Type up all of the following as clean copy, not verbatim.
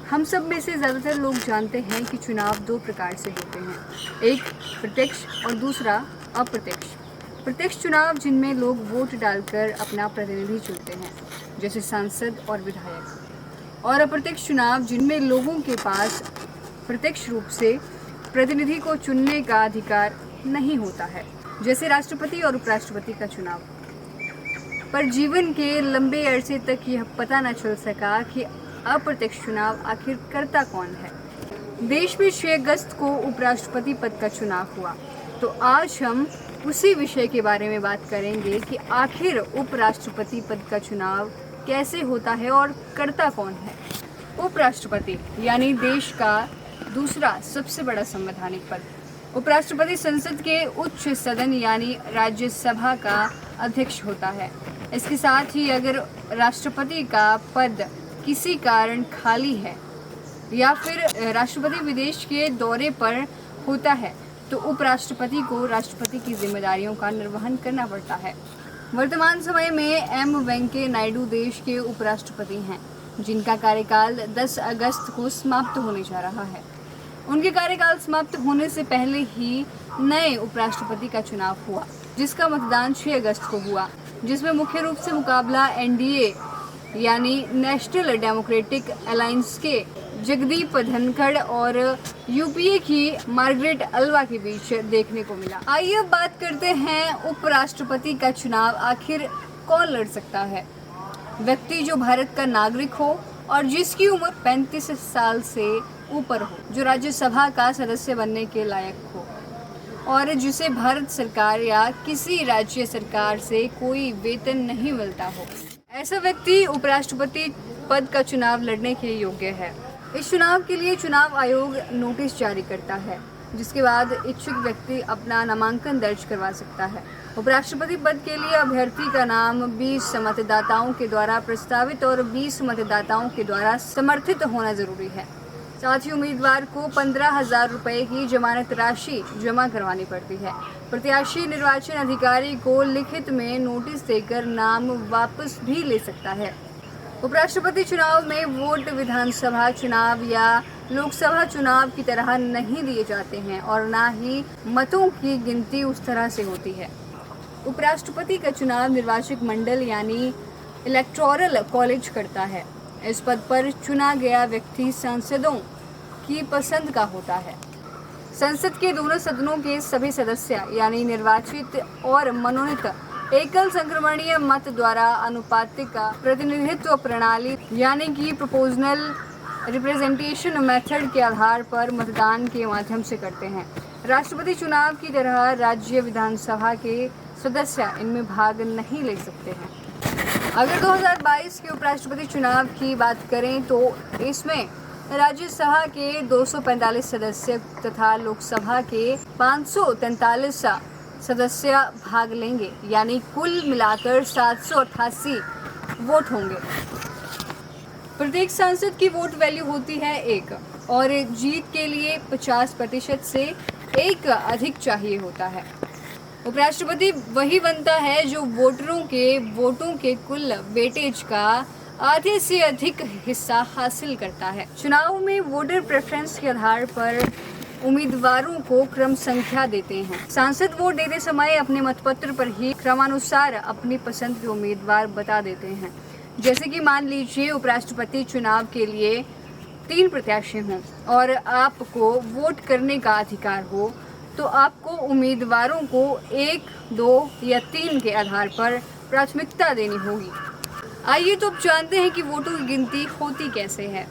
हम सब में से ज़्यादातर लोग जानते हैं कि चुनाव दो प्रकार से होते हैं, एक प्रत्यक्ष और दूसरा अप्रत्यक्ष। प्रत्यक्ष चुनाव जिनमें लोग वोट डालकर अपना प्रतिनिधि चुनते हैं, जैसे सांसद और विधायक, और अप्रत्यक्ष चुनाव जिनमें लोगों के पास प्रत्यक्ष रूप से प्रतिनिधि को चुनने का अधिकार नहीं होता है, जैसे राष्ट्रपति और उपराष्ट्रपति का चुनाव। पर जीवन के लंबे अरसे तक यह पता न चल सका कि अप्रत्यक्ष चुनाव आखिर करता कौन है। देश में 6 अगस्त को उपराष्ट्रपति पद का चुनाव हुआ, तो आज हम उसी विषय के बारे में बात करेंगे कि आखिर उपराष्ट्रपति पद का चुनाव कैसे होता है और करता कौन है। उपराष्ट्रपति यानी देश का दूसरा सबसे बड़ा संवैधानिक पद। उपराष्ट्रपति संसद के उच्च सदन यानी राज्यसभा का अध्यक्ष होता है। इसके साथ ही अगर राष्ट्रपति का पद किसी कारण खाली है या फिर राष्ट्रपति विदेश के दौरे पर होता है, तो उपराष्ट्रपति को राष्ट्रपति की जिम्मेदारियों का निर्वहन करना पड़ता है। वर्तमान समय में एम वेंकैया नायडू देश के उपराष्ट्रपति हैं, जिनका कार्यकाल 10 अगस्त को समाप्त होने जा रहा है। उनके कार्यकाल समाप्त होने से पहले ही नए उपराष्ट्रपति का चुनाव हुआ, जिसका मतदान 6 अगस्त को हुआ, जिसमें मुख्य रूप से मुकाबला एनडीए यानी नेशनल डेमोक्रेटिक अलायंस के जगदीप धनखड़ और यूपीए की मार्गरेट अल्वा के बीच देखने को मिला। आइए अब बात करते हैं उपराष्ट्रपति का चुनाव आखिर कौन लड़ सकता है। व्यक्ति जो भारत का नागरिक हो और जिसकी उम्र 35 साल से ऊपर हो, जो राज्यसभा का सदस्य बनने के लायक हो और जिसे भारत सरकार या किसी राज्य सरकार से कोई वेतन नहीं मिलता हो, ऐसा व्यक्ति उपराष्ट्रपति पद का चुनाव लड़ने के योग्य है। इस चुनाव के लिए चुनाव आयोग नोटिस जारी करता है, जिसके बाद इच्छुक व्यक्ति अपना नामांकन दर्ज करवा सकता है। उपराष्ट्रपति पद के लिए अभ्यर्थी का नाम 20 मतदाताओं के द्वारा प्रस्तावित और 20 मतदाताओं के द्वारा समर्थित होना जरूरी है। साथ ही उम्मीदवार को 15,000 रुपये की जमानत राशि जमा करवानी पड़ती है। प्रत्याशी निर्वाचन अधिकारी को लिखित में नोटिस देकर नाम वापस भी ले सकता है। उपराष्ट्रपति चुनाव में वोट विधानसभा चुनाव या लोकसभा चुनाव की तरह नहीं दिए जाते हैं और ना ही मतों की गिनती उस तरह से होती है। उपराष्ट्रपति का चुनाव निर्वाचक मंडल यानी इलेक्टोरल कॉलेज करता है। इस पद पर चुना गया व्यक्ति सांसदों की पसंद का होता है। संसद के दोनों सदनों के सभी सदस्य यानी निर्वाचित और मनोनीत एकल संक्रमणीय मत द्वारा अनुपातिक प्रतिनिधित्व प्रणाली यानी कि प्रोपोर्शनल रिप्रेजेंटेशन मेथड के आधार पर मतदान के माध्यम से करते हैं। राष्ट्रपति चुनाव की तरह राज्य विधानसभा के सदस्य इनमें भाग नहीं ले सकते हैं। अगर 2022 के उपराष्ट्रपति चुनाव की बात करें तो इसमें राज्यसभा के 245 सदस्य तथा लोकसभा के 543 सदस्य भाग लेंगे, यानी कुल मिलाकर 788 वोट होंगे। प्रत्येक सांसद की वोट वैल्यू होती है 1 और जीत के लिए 50% से 1 अधिक चाहिए होता है। उपराष्ट्रपति वही बनता है जो वोटरों के वोटों के कुल वेटेज का आधे से अधिक हिस्सा हासिल करता है। चुनाव में वोटर प्रेफरेंस के आधार पर उम्मीदवारों को क्रम संख्या देते हैं। सांसद वोट देते समय अपने मतपत्र पर ही क्रमानुसार अपनी पसंद के उम्मीदवार बता देते हैं। जैसे कि मान लीजिए उपराष्ट्रपति चुनाव के लिए 3 प्रत्याशी हों और आपको वोट करने का अधिकार हो, तो आपको उम्मीदवारों को 1, 2 या 3 के आधार पर प्राथमिकता देनी होगी। आइए तो अब जानते हैं कि वोटों की गिनती होती कैसे है।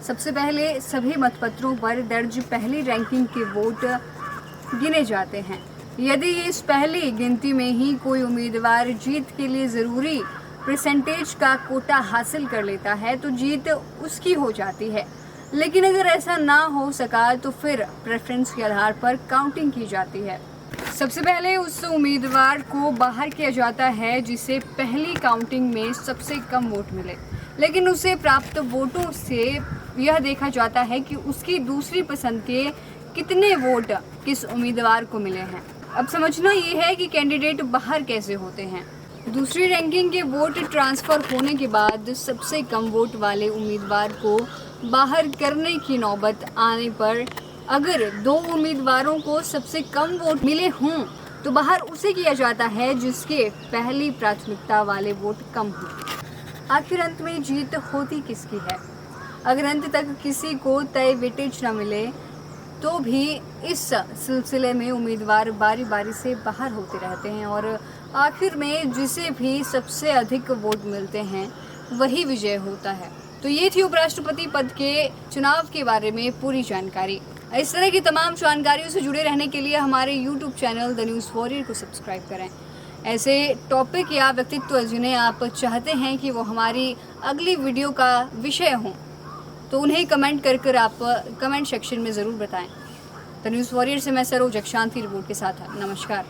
सबसे पहले सभी मतपत्रों पर दर्ज पहली रैंकिंग के वोट गिने जाते हैं। यदि इस पहली गिनती में ही कोई उम्मीदवार जीत के लिए ज़रूरी परसेंटेज का कोटा हासिल कर लेता है तो जीत उसकी हो जाती है। लेकिन अगर ऐसा ना हो सका तो फिर प्रेफरेंस के आधार पर काउंटिंग की जाती है। सबसे पहले उस उम्मीदवार को बाहर किया जाता है जिसे पहली काउंटिंग में सबसे कम वोट मिले, लेकिन उसे प्राप्त वोटों से यह देखा जाता है कि उसकी दूसरी पसंद के कितने वोट किस उम्मीदवार को मिले हैं। अब समझना ये है कि कैंडिडेट बाहर कैसे होते हैं। दूसरी रैंकिंग के वोट ट्रांसफ़र होने के बाद सबसे कम वोट वाले उम्मीदवार को बाहर करने की नौबत आने पर अगर 2 उम्मीदवारों को सबसे कम वोट मिले हों तो बाहर उसे किया जाता है जिसके पहली प्राथमिकता वाले वोट कम हो। आखिर अंत में जीत होती किसकी है? अगर अंत तक किसी को तय वेटेज न मिले तो भी इस सिलसिले में उम्मीदवार बारी बारी से बाहर होते रहते हैं और आखिर में जिसे भी सबसे अधिक वोट मिलते हैं वही विजय होता है। तो ये थी उपराष्ट्रपति पद के चुनाव के बारे में पूरी जानकारी। इस तरह की तमाम जानकारियों से जुड़े रहने के लिए हमारे YouTube channel the news warrior को सब्सक्राइब करें। ऐसे टॉपिक या व्यक्तित्व जिन्हें आप चाहते हैं कि वो हमारी अगली वीडियो का विषय हों तो उन्हें कमेंट कर आप कमेंट सेक्शन में ज़रूर बताएं। द न्यूज़ वॉरियर से मैं सरोज शांति रिपोर्ट के साथ। नमस्कार।